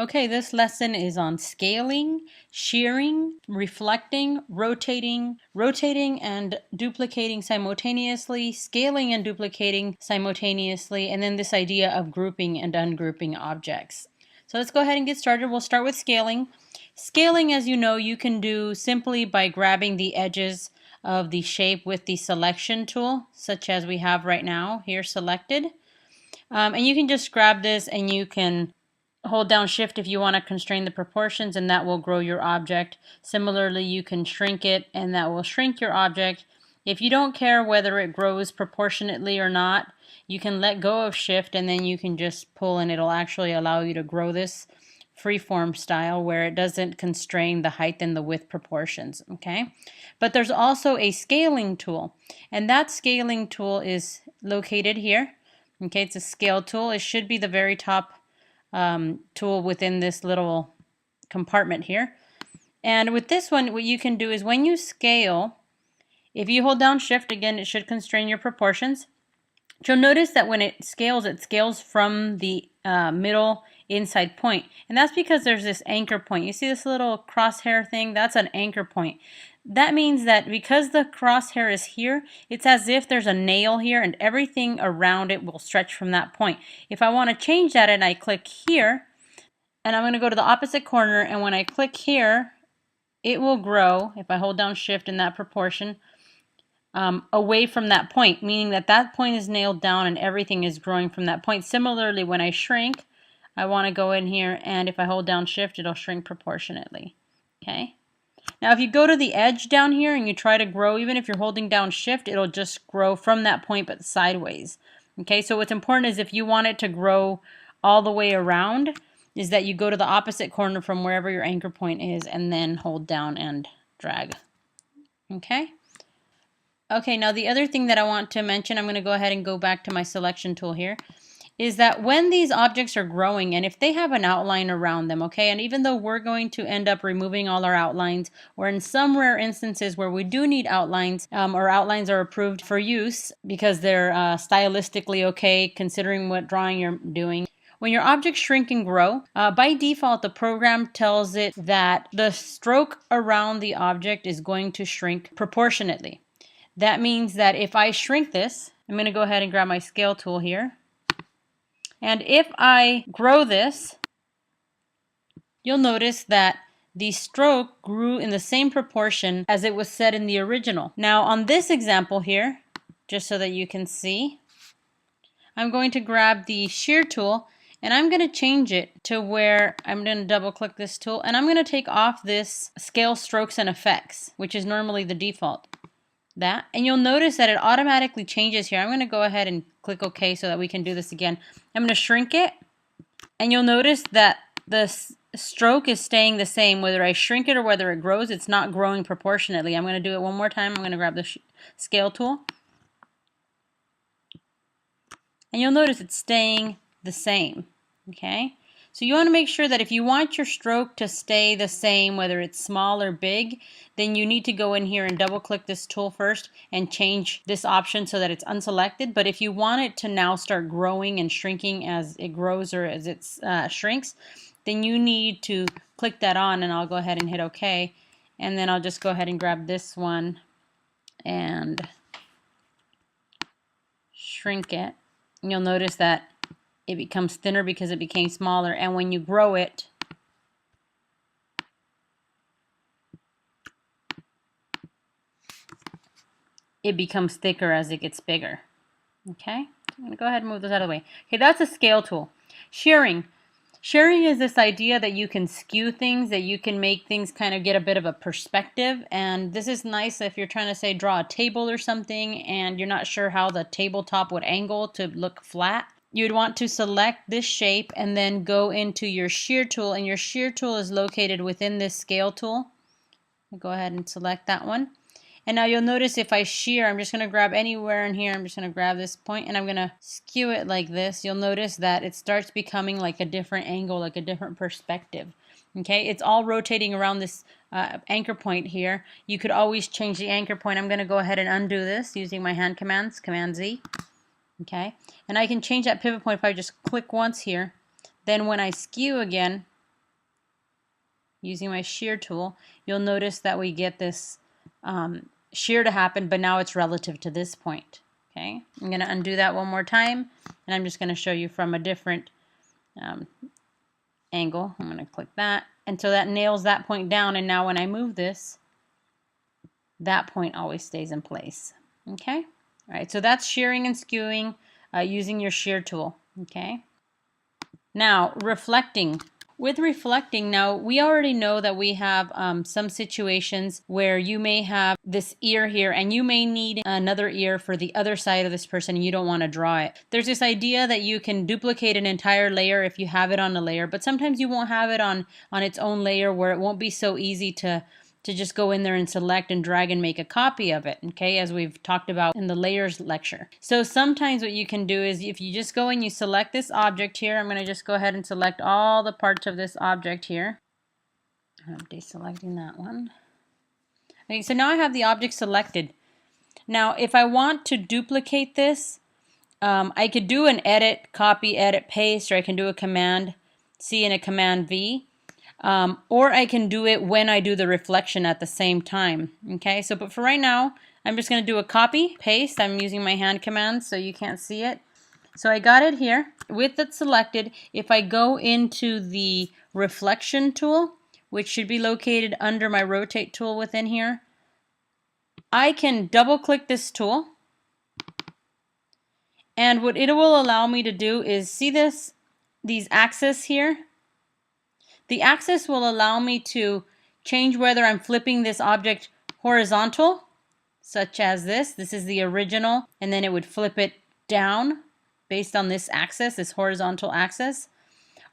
Okay, this lesson is on scaling, shearing, reflecting, rotating and duplicating simultaneously, scaling and duplicating simultaneously, and then this idea of grouping and ungrouping objects. So let's go ahead and get started. We'll start with scaling. Scaling, as you know, you can do simply by grabbing the edges of the shape with the selection tool, such as we have right now here selected. And you can just grab this and you can hold down shift if you want to constrain the proportions, and that will grow your object. Similarly, you can shrink it and that will shrink your object. If you don't care whether it grows proportionately or not, you can let go of shift and then you can just pull and it'll actually allow you to grow this freeform style where it doesn't constrain the height and the width proportions. Okay, but there's also a scaling tool, and that scaling tool is located here. Okay, it's a scale tool. It should be the very top tool within this little compartment here. And with this one, what you can do is when you scale, if you hold down shift, again, it should constrain your proportions. You'll notice that when it scales from the middle inside point. And that's because there's this anchor point. You see this little crosshair thing? That's an anchor point. That means that because the crosshair is here, it's as if there's a nail here and everything around it will stretch from that point. If I want to change that and I click here, and I'm going to go to the opposite corner, and when I click here, it will grow, if I hold down shift in that proportion, away from that point, meaning that that point is nailed down and everything is growing from that point. Similarly, when I shrink, I want to go in here, and if I hold down shift, it'll shrink proportionately. Okay. Now if you go to the edge down here and you try to grow, even if you're holding down shift, it'll just grow from that point but sideways. Okay, so what's important is if you want it to grow all the way around, is that you go to the opposite corner from wherever your anchor point is and then hold down and drag. Okay. Okay, now the other thing that I want to mention, I'm going to go ahead and go back to my selection tool here, is that when these objects are growing and if they have an outline around them, okay, and even though we're going to end up removing all our outlines, or in some rare instances where we do need outlines, or outlines are approved for use because they're stylistically okay considering what drawing you're doing. When your objects shrink and grow, by default the program tells it that the stroke around the object is going to shrink proportionately. That means that if I shrink this, I'm going to go ahead and grab my scale tool here. And if I grow this, you'll notice that the stroke grew in the same proportion as it was set in the original. Now on this example here, just so that you can see, I'm going to grab the shear tool and I'm going to change it to where I'm going to double click this tool and I'm going to take off this scale strokes and effects, which is normally the default. That, and you'll notice that it automatically changes here. I'm going to go ahead and click OK so that we can do this again. I'm going to shrink it, and you'll notice that the stroke is staying the same whether I shrink it or whether it grows. It's not growing proportionately. I'm going to do it one more time. I'm going to grab the scale tool, and you'll notice it's staying the same. Okay, so you want to make sure that if you want your stroke to stay the same, whether it's small or big, then you need to go in here and double click this tool first and change this option so that it's unselected. But if you want it to now start growing and shrinking as it grows or as it shrinks, then you need to click that on, and I'll go ahead and hit OK. And then I'll just go ahead and grab this one and shrink it. And you'll notice that it becomes thinner because it became smaller, and when you grow it, it becomes thicker as it gets bigger. Okay, I'm going to go ahead and move this out of the way. Okay, that's a scale tool. Shearing. Shearing is this idea that you can skew things, that you can make things kind of get a bit of a perspective, and this is nice if you're trying to say draw a table or something and you're not sure how the tabletop would angle to look flat. You'd want to select this shape and then go into your shear tool, and your shear tool is located within this scale tool. I'll go ahead and select that one. And now you'll notice if I shear, I'm just going to grab anywhere in here, I'm just going to grab this point and I'm going to skew it like this. You'll notice that it starts becoming like a different angle, like a different perspective. Okay, it's all rotating around this anchor point here. You could always change the anchor point. I'm going to go ahead and undo this using my hand commands, Command Z. Okay, and I can change that pivot point if I just click once here. Then when I skew again, using my shear tool, you'll notice that we get this shear to happen, but now it's relative to this point. Okay, I'm going to undo that one more time, and I'm just going to show you from a different angle. I'm going to click that, and so that nails that point down, and now when I move this, that point always stays in place. Okay, all right, so that's shearing and skewing using your shear tool. Okay, now reflecting. With reflecting, now we already know that we have some situations where you may have this ear here and you may need another ear for the other side of this person and you don't want to draw it. There's this idea that you can duplicate an entire layer if you have it on a layer, but sometimes you won't have it on its own layer where it won't be so easy to just go in there and select and drag and make a copy of it, okay, as we've talked about in the layers lecture. So sometimes what you can do is if you just go and you select this object here, I'm going to just go ahead and select all the parts of this object here. I'm deselecting that one. Okay, so now I have the object selected. Now if I want to duplicate this, I could do an edit, copy, edit, paste, or I can do a command C and a command V. Or I can do it when I do the reflection at the same time. Okay, so but for right now, I'm just going to do a copy, paste. I'm using my hand command so you can't see it. So I got it here with it selected. If I go into the reflection tool, which should be located under my rotate tool within here, I can double click this tool. And what it will allow me to do is see these axes here. The axis will allow me to change whether I'm flipping this object horizontal, such as this. This is the original, and then it would flip it down based on this axis, this horizontal axis,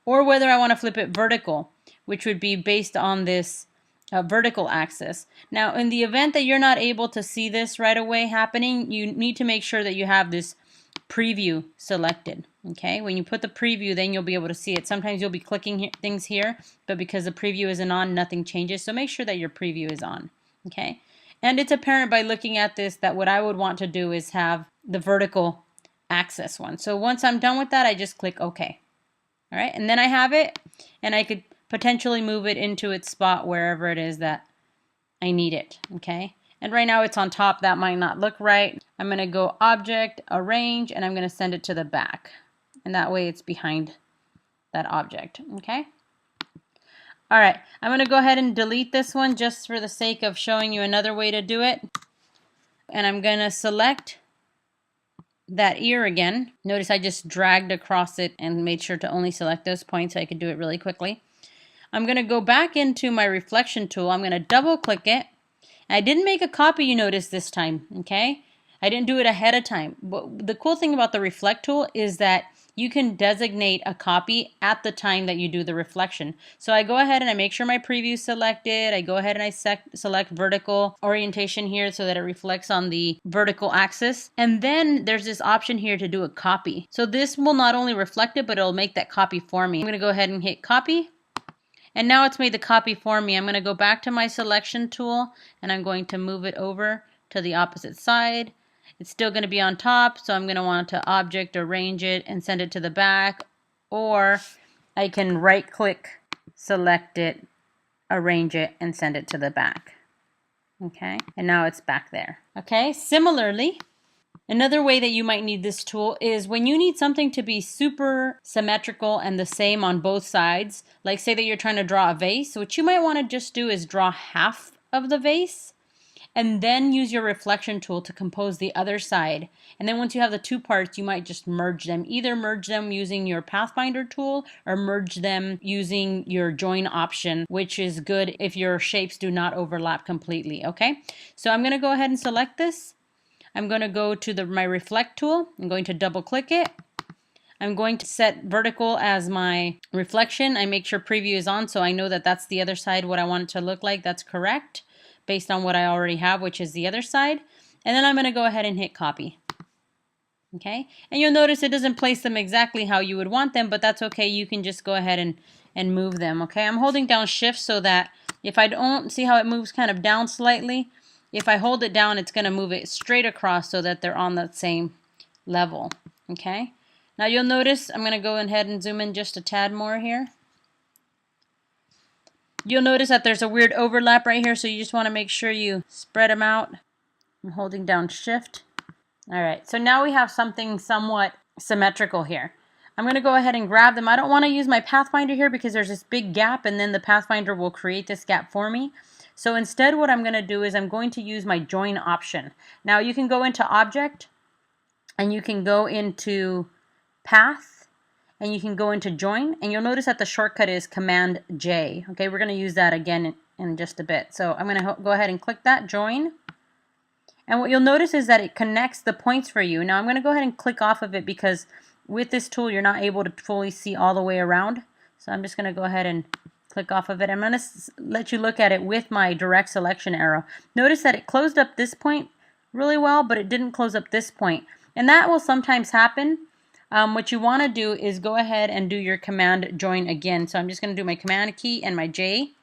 or whether I want to flip it vertical, which would be based on this vertical axis. Now, in the event that you're not able to see this right away happening, you need to make sure that you have this preview selected. Okay, when you put the preview, then you'll be able to see it. Sometimes you'll be clicking things here, but because the preview isn't on, nothing changes. So make sure that your preview is on. Okay, and it's apparent by looking at this that what I would want to do is have the vertical axis one. So once I'm done with that, I just click OK. All right, and then I have it, and I could potentially move it into its spot wherever it is that I need it. Okay. And right now it's on top. That might not look right. I'm going to go Object, Arrange, and I'm going to send it to the back. And that way it's behind that object. Okay? All right. I'm going to go ahead and delete this one just for the sake of showing you another way to do it. And I'm going to select that ear again. Notice I just dragged across it and made sure to only select those points so I could do it really quickly. I'm going to go back into my reflection tool. I'm going to double click it. I didn't make a copy, you notice, this time, okay? I didn't do it ahead of time. But the cool thing about the reflect tool is that you can designate a copy at the time that you do the reflection. So I go ahead and I make sure my preview is selected. I go ahead and I select vertical orientation here so that it reflects on the vertical axis. And then there's this option here to do a copy. So this will not only reflect it, but it'll make that copy for me. I'm going to go ahead and hit copy. And now it's made the copy for me. I'm going to go back to my selection tool and I'm going to move it over to the opposite side. It's still going to be on top, so I'm going to want to Object, Arrange it, and send it to the back. Or I can right click, select it, arrange it, and send it to the back. Okay, and now it's back there. Okay, similarly, another way that you might need this tool is when you need something to be super symmetrical and the same on both sides. Like say that you're trying to draw a vase. What you might want to just do is draw half of the vase and then use your reflection tool to compose the other side. And then once you have the two parts, you might just merge them. Either merge them using your Pathfinder tool or merge them using your join option, which is good if your shapes do not overlap completely. Okay, so I'm going to go ahead and select this. I'm going to go to my reflect tool. I'm going to double click it. I'm going to set vertical as my reflection. I make sure preview is on so I know that that's the other side, what I want it to look like. That's correct based on what I already have, which is the other side. And then I'm going to go ahead and hit copy. Okay, and you'll notice it doesn't place them exactly how you would want them, but that's okay. You can just go ahead and move them. Okay, I'm holding down shift so that if I don't see how it moves kind of down slightly, if I hold it down, it's going to move it straight across so that they're on the same level. Okay, now you'll notice I'm going to go ahead and zoom in just a tad more here. You'll notice that there's a weird overlap right here, so you just want to make sure you spread them out. I'm holding down Shift. All right, so now we have something somewhat symmetrical here. I'm going to go ahead and grab them. I don't want to use my Pathfinder here because there's this big gap, and then the Pathfinder will create this gap for me. So instead what I'm going to do is I'm going to use my Join option. Now you can go into Object, and you can go into Path, and you can go into Join, and you'll notice that the shortcut is Command J. Okay, we're going to use that again in just a bit. So I'm going to go ahead and click that, Join. And what you'll notice is that it connects the points for you. Now I'm going to go ahead and click off of it because with this tool you're not able to fully see all the way around. So I'm just going to go ahead and click off of it. I'm going to let you look at it with my direct selection arrow. Notice that it closed up this point really well, but it didn't close up this point. And that will sometimes happen. What you want to do is go ahead and do your Command Join again. So I'm just going to do my Command key and my J,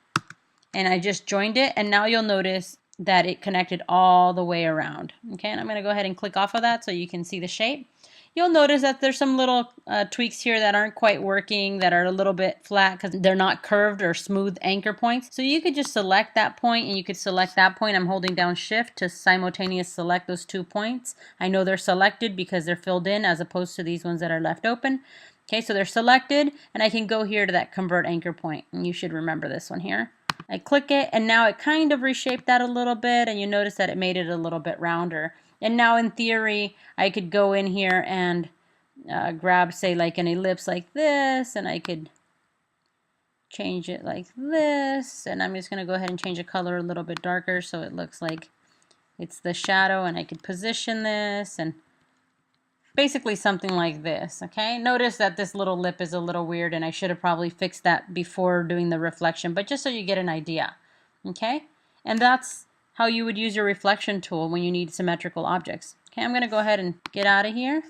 and I just joined it, and now you'll notice that it connected all the way around. Okay, and I'm going to go ahead and click off of that so you can see the shape. You'll notice that there's some little tweaks here that aren't quite working, that are a little bit flat because they're not curved or smooth anchor points. So you could just select that point, and you could select that point. I'm holding down Shift to simultaneously select those 2 points. I know they're selected because they're filled in as opposed to these ones that are left open. Okay, so they're selected, and I can go here to that Convert Anchor Point, and you should remember this one here. I click it, and now it kind of reshaped that a little bit, and you notice that it made it a little bit rounder. And now in theory, I could go in here and grab, say, like an ellipse like this, and I could change it like this. And I'm just going to go ahead and change the color a little bit darker so it looks like it's the shadow, and I could position this and basically something like this. Okay, notice that this little lip is a little weird, and I should have probably fixed that before doing the reflection, but just so you get an idea. Okay, and that's how you would use your reflection tool when you need symmetrical objects. Okay, I'm going to go ahead and get out of here.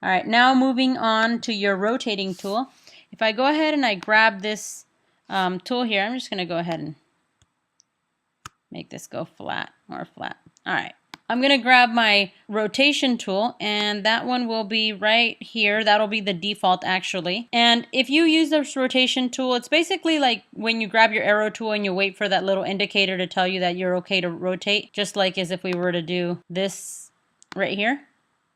All right, now moving on to your rotating tool. If I go ahead and I grab this tool here, I'm just going to go ahead and make this go flat, more flat. All right. I'm going to grab my rotation tool, and that one will be right here. That'll be the default actually. And if you use this rotation tool, it's basically like when you grab your arrow tool and you wait for that little indicator to tell you that you're okay to rotate, just like as if we were to do this right here.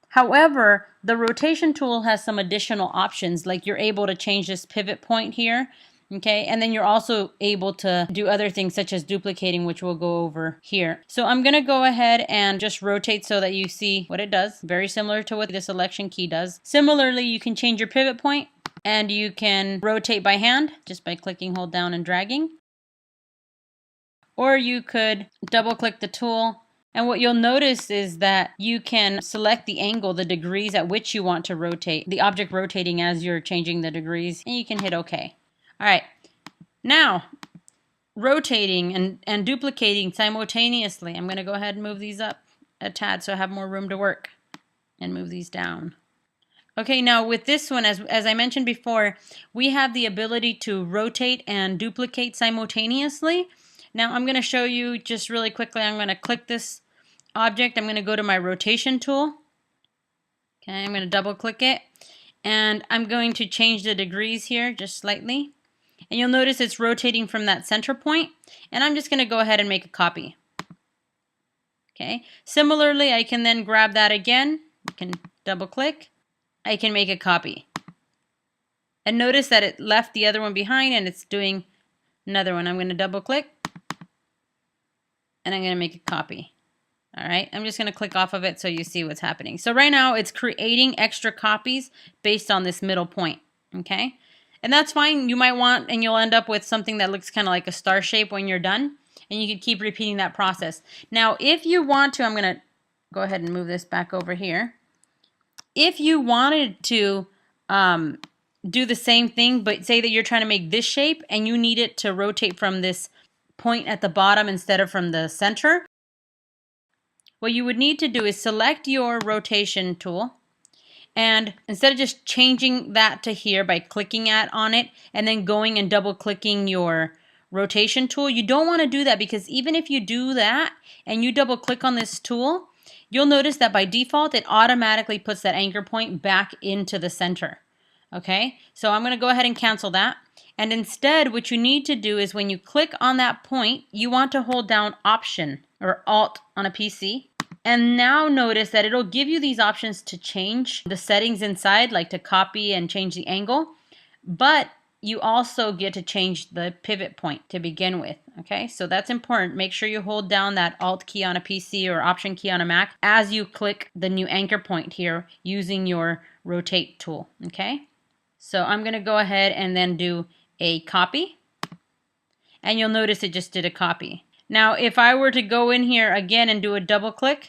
However, the rotation tool has some additional options, like you're able to change this pivot point here. Okay, and then you're also able to do other things such as duplicating, which we'll go over here. So I'm going to go ahead and just rotate so that you see what it does. Very similar to what the selection key does. Similarly, you can change your pivot point, and you can rotate by hand just by clicking, hold down, and dragging. Or you could double click the tool, and what you'll notice is that you can select the angle, the degrees at which you want to rotate, the object rotating as you're changing the degrees, and you can hit OK. All right, now rotating and duplicating simultaneously. I'm going to go ahead and move these up a tad so I have more room to work, and move these down. Okay, now with this one, as I mentioned before, we have the ability to rotate and duplicate simultaneously. Now I'm going to show you just really quickly. I'm going to click this object. I'm going to go to my rotation tool. Okay, I'm going to double click it, and I'm going to change the degrees here just slightly. And you'll notice it's rotating from that center point, and I'm just going to go ahead and make a copy. Okay. Similarly, I can then grab that again. You can double click. I can make a copy. And notice that it left the other one behind, and it's doing another one. I'm going to double click, and I'm going to make a copy. All right. I'm just going to click off of it so you see what's happening. So right now it's creating extra copies based on this middle point. Okay. And that's fine. You might want, and you'll end up with something that looks kind of like a star shape when you're done. And you can keep repeating that process. Now, if you want to, I'm going to go ahead and move this back over here. If you wanted to do the same thing, but say that you're trying to make this shape and you need it to rotate from this point at the bottom instead of from the center, what you would need to do is select your rotation tool. And instead of just changing that to here by clicking on it and then going and double clicking your rotation tool, you don't want to do that, because even if you do that and you double click on this tool, you'll notice that by default it automatically puts that anchor point back into the center. Okay, so I'm going to go ahead and cancel that. And instead, what you need to do is when you click on that point, you want to hold down Option or Alt on a PC. And now notice that it'll give you these options to change the settings inside, like to copy and change the angle. But you also get to change the pivot point to begin with. Okay, so that's important. Make sure you hold down that Alt key on a PC or Option key on a Mac as you click the new anchor point here using your rotate tool. Okay, so I'm going to go ahead and then do a copy. And you'll notice it just did a copy. Now, if I were to go in here again and do a double click,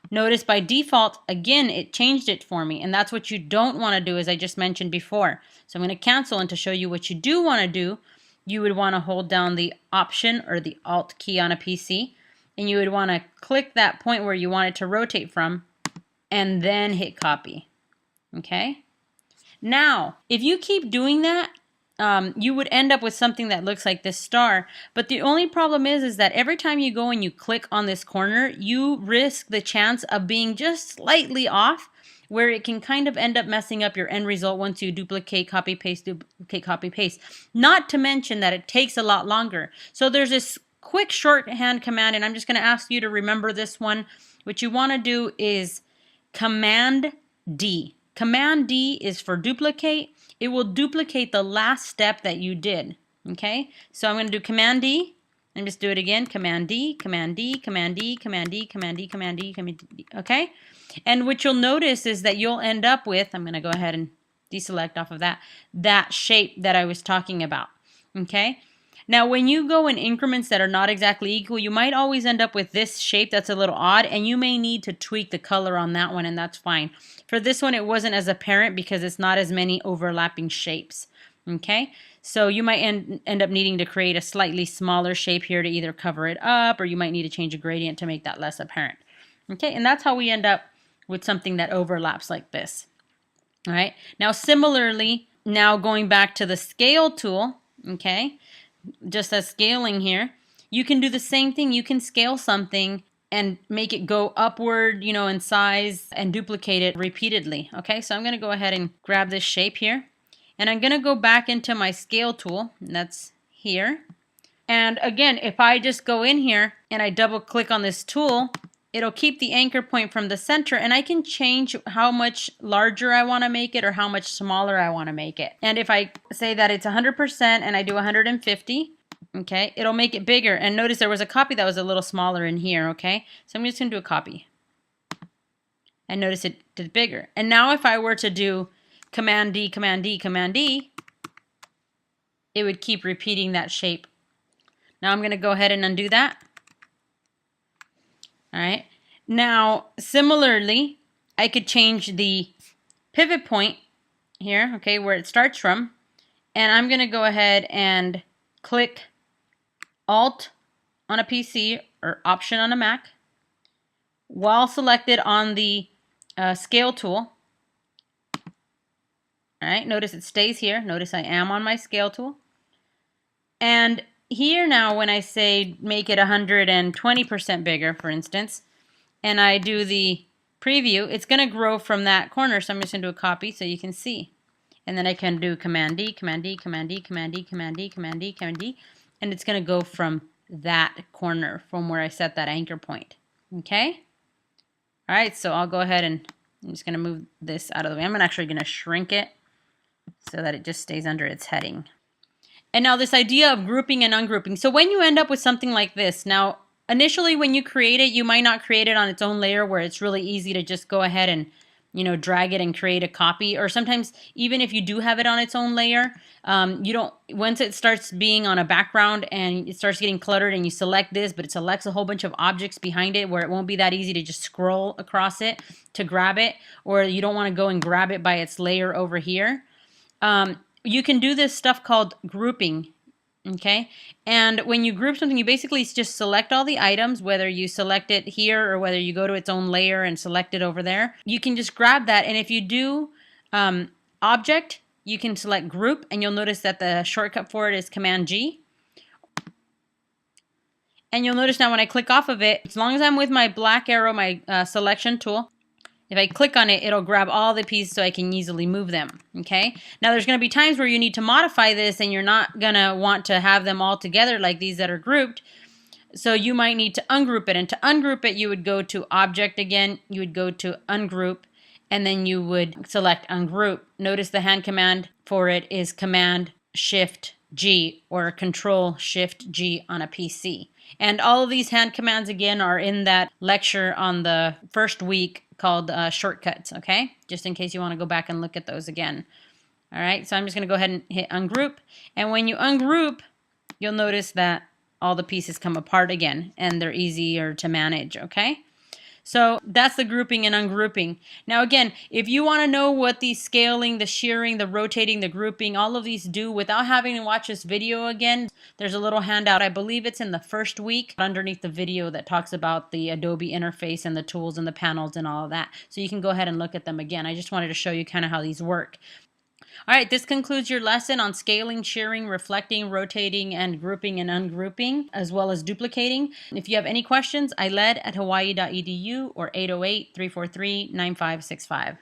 notice by default, again, it changed it for me. And that's what you don't want to do, as I just mentioned before. So I'm going to cancel, and to show you what you do want to do, you would want to hold down the Option or the Alt key on a PC. And you would want to click that point where you want it to rotate from, and then hit copy. Okay? Now, if you keep doing that, you would end up with something that looks like this star. But the only problem is that every time you go and you click on this corner, you risk the chance of being just slightly off, where it can kind of end up messing up your end result once you duplicate, copy, paste, duplicate, copy, paste. Not to mention that it takes a lot longer. So there's this quick shorthand command, and I'm just going to ask you to remember this one. What you want to do is Command D. Command D is for duplicate. It will duplicate the last step that you did. Okay, so I'm going to do Command D. And just do it again. Command D, Command D, Command D, Command D, Command D, Command D, Command D. Okay, and what you'll notice is that you'll end up with, I'm going to go ahead and deselect off of that shape that I was talking about. Okay, now when you go in increments that are not exactly equal, you might always end up with this shape that's a little odd, and you may need to tweak the color on that one, and that's fine. For this one, it wasn't as apparent because it's not as many overlapping shapes. Okay, so you might end up needing to create a slightly smaller shape here to either cover it up, or you might need to change a gradient to make that less apparent. Okay, and that's how we end up with something that overlaps like this. All right, now similarly, now going back to the scale tool, okay, just as scaling here, you can do the same thing. You can scale something and make it go upward, you know, in size, and duplicate it repeatedly. Okay, so I'm going to go ahead and grab this shape here. And I'm going to go back into my scale tool, and that's here. And again, if I just go in here and I double click on this tool, it'll keep the anchor point from the center, and I can change how much larger I want to make it or how much smaller I want to make it. And if I say that it's 100% and I do 150, okay, it'll make it bigger. And notice there was a copy that was a little smaller in here, okay? So I'm just going to do a copy. And notice it did bigger. And now if I were to do Command D, Command D, Command D, it would keep repeating that shape. Now I'm going to go ahead and undo that. All right. Now, similarly, I could change the pivot point here, okay, where it starts from. And I'm going to go ahead and click Alt on a PC or Option on a Mac while selected on the scale tool. All right, notice it stays here. Notice I am on my scale tool. And here now, when I say make it 120% bigger, for instance, and I do the preview, it's going to grow from that corner. So I'm just going to do a copy so you can see. And then I can do Command D, Command D, Command D, Command D, Command D, Command D, Command D. And it's going to go from that corner from where I set that anchor point. Okay? All right, so I'll go ahead and I'm just going to move this out of the way. I'm actually going to shrink it so that it just stays under its heading. And now this idea of grouping and ungrouping. So when you end up with something like this, now initially when you create it, you might not create it on its own layer where it's really easy to just go ahead and, you know, drag it and create a copy. Or sometimes even if you do have it on its own layer, you don't, once it starts being on a background and it starts getting cluttered and you select this, but it selects a whole bunch of objects behind it where it won't be that easy to just scroll across it to grab it, or you don't want to go and grab it by its layer over here. You can do this stuff called grouping, okay? And when you group something, you basically just select all the items, whether you select it here or whether you go to its own layer and select it over there. You can just grab that, and if you do Object, you can select Group, and you'll notice that the shortcut for it is Command G. And you'll notice now when I click off of it, as long as I'm with my black arrow, my selection tool, If I click on it, it'll grab all the pieces so I can easily move them, okay? Now there's going to be times where you need to modify this and you're not going to want to have them all together like these that are grouped. So you might need to ungroup it. And to ungroup it, you would go to Object again. You would go to Ungroup, and then you would select Ungroup. Notice the hand command for it is Command-Shift-G or Control-Shift-G on a PC. And all of these hand commands, again, are in that lecture on the first week called Shortcuts, okay? Just in case you want to go back and look at those again. All right, so I'm just going to go ahead and hit Ungroup. And when you ungroup, you'll notice that all the pieces come apart again, and they're easier to manage, okay? So that's the grouping and ungrouping. Now again, if you want to know what the scaling, the shearing, the rotating, the grouping, all of these do without having to watch this video again, there's a little handout. I believe it's in the first week underneath the video that talks about the Adobe interface and the tools and the panels and all of that. So you can go ahead and look at them again. I just wanted to show you kind of how these work. All right, this concludes your lesson on scaling, shearing, reflecting, rotating, and grouping and ungrouping, as well as duplicating. If you have any questions, iled@hawaii.edu or 808-343-9565.